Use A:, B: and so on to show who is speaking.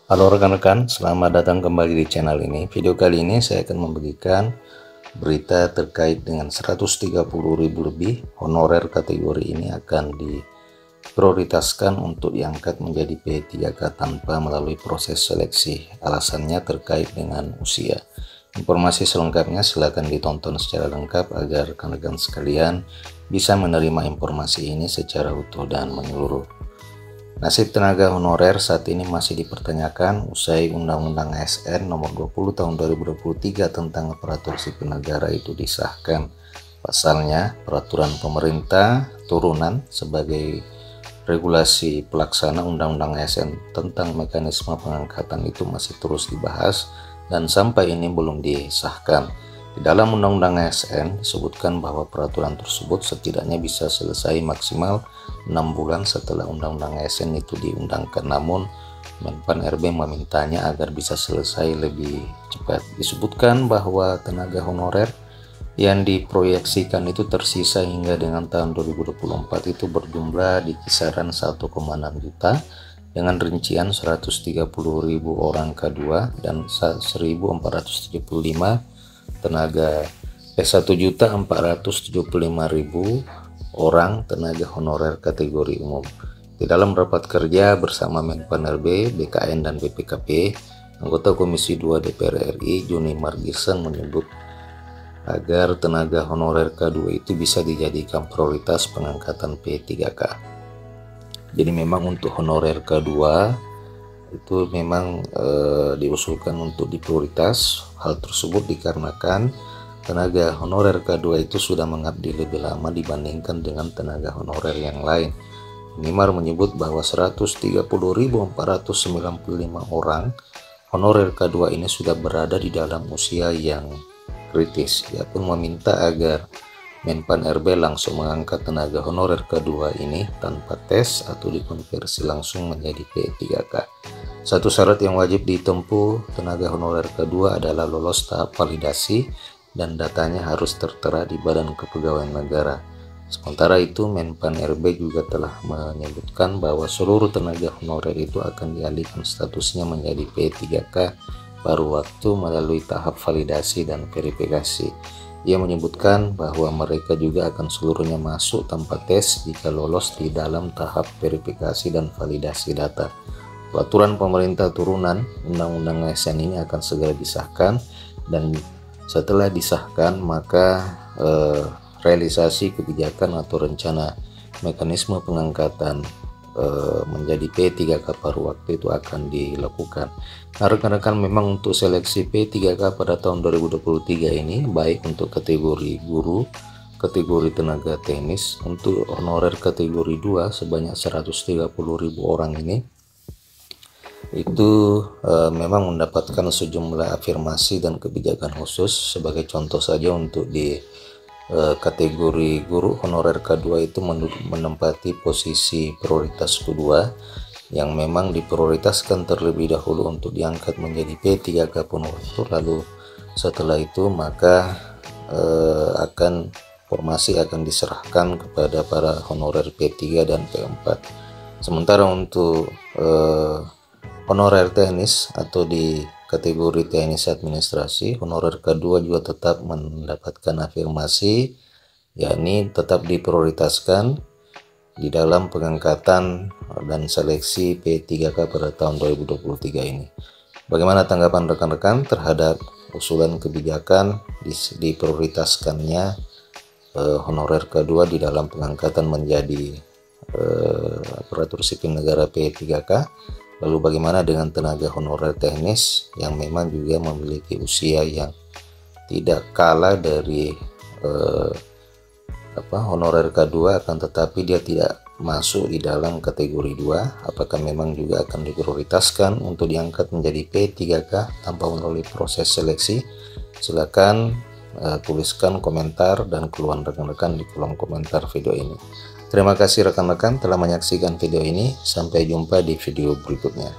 A: Halo rekan-rekan, selamat datang kembali di channel ini. Video kali ini saya akan membagikan berita terkait dengan 130.000 lebih honorer kategori ini akan diprioritaskan untuk diangkat menjadi P3K tanpa melalui proses seleksi. Alasannya terkait dengan usia. Informasi selengkapnya silakan ditonton secara lengkap agar rekan-rekan sekalian bisa menerima informasi ini secara utuh dan menyeluruh. Nasib tenaga honorer saat ini masih dipertanyakan usai Undang-Undang ASN Nomor 20 Tahun 2023 tentang Aparatur Sipil Negara itu disahkan. Pasalnya, peraturan pemerintah turunan sebagai regulasi pelaksana Undang-Undang ASN tentang mekanisme pengangkatan itu masih terus dibahas dan sampai ini belum disahkan. Di dalam Undang-Undang ASN disebutkan bahwa peraturan tersebut setidaknya bisa selesai maksimal 6 bulan setelah Undang-Undang ASN itu diundangkan. Namun Menpan RB memintanya agar bisa selesai lebih cepat. Disebutkan bahwa tenaga honorer yang diproyeksikan itu tersisa hingga dengan tahun 2024 itu berjumlah di kisaran 1,6 juta dengan rincian 130.000 orang K2 dan 1.475 tenaga 1.475.000 orang tenaga honorer kategori umum. Di dalam rapat kerja bersama Menpan RB, BKN dan BPKP, anggota Komisi 2 DPR RI Juni Margirsang menyebut agar tenaga honorer K2 itu bisa dijadikan prioritas pengangkatan P3K. Jadi memang untuk honorer K2 itu memang diusulkan untuk diprioritas. Hal tersebut dikarenakan tenaga honorer K2 itu sudah mengabdi lebih lama dibandingkan dengan tenaga honorer yang lain. Nimar menyebut bahwa 130.495 orang honorer K2 ini sudah berada di dalam usia yang kritis. Ia pun meminta agar Menpan RB langsung mengangkat tenaga honorer K2 ini tanpa tes atau dikonversi langsung menjadi P3K. Satu syarat yang wajib ditempuh tenaga honorer K2 adalah lolos tahap validasi dan datanya harus tertera di Badan Kepegawaian Negara. Sementara itu, Menpan RB juga telah menyebutkan bahwa seluruh tenaga honorer itu akan dialihkan statusnya menjadi P3K paruh waktu melalui tahap validasi dan verifikasi. Ia menyebutkan bahwa mereka juga akan seluruhnya masuk tanpa tes jika lolos di dalam tahap verifikasi dan validasi data. Peraturan pemerintah turunan Undang-Undang ASN ini akan segera disahkan dan setelah disahkan maka realisasi kebijakan atau rencana mekanisme pengangkatan menjadi P3K paruh waktu itu akan dilakukan. Nah, rekan-rekan, memang untuk seleksi P3K pada tahun 2023 ini baik untuk kategori guru, kategori tenaga teknis, untuk honorer kategori 2 sebanyak 130.000 orang ini itu memang mendapatkan sejumlah afirmasi dan kebijakan khusus. Sebagai contoh saja, untuk di kategori guru honorer K2 itu menempati posisi prioritas kedua yang memang diprioritaskan terlebih dahulu untuk diangkat menjadi P3K penuh itu. Lalu setelah itu maka formasi akan diserahkan kepada para honorer P3 dan P4. Sementara untuk honorer teknis atau di kategori teknis administrasi, honorer K2 juga tetap mendapatkan afirmasi, yakni tetap diprioritaskan di dalam pengangkatan dan seleksi P3K pada tahun 2023 ini. Bagaimana tanggapan rekan-rekan terhadap usulan kebijakan diprioritaskannya honorer K2 di dalam pengangkatan menjadi aparatur sipil negara P3K? Lalu bagaimana dengan tenaga honorer teknis yang memang juga memiliki usia yang tidak kalah dari honorer K2, akan tetapi dia tidak masuk di dalam kategori 2? Apakah memang juga akan diprioritaskan untuk diangkat menjadi P3K tanpa melalui proses seleksi? Silakan tuliskan komentar dan keluhan rekan-rekan di kolom komentar video ini. Terima kasih rekan-rekan telah menyaksikan video ini. Sampai jumpa di video berikutnya.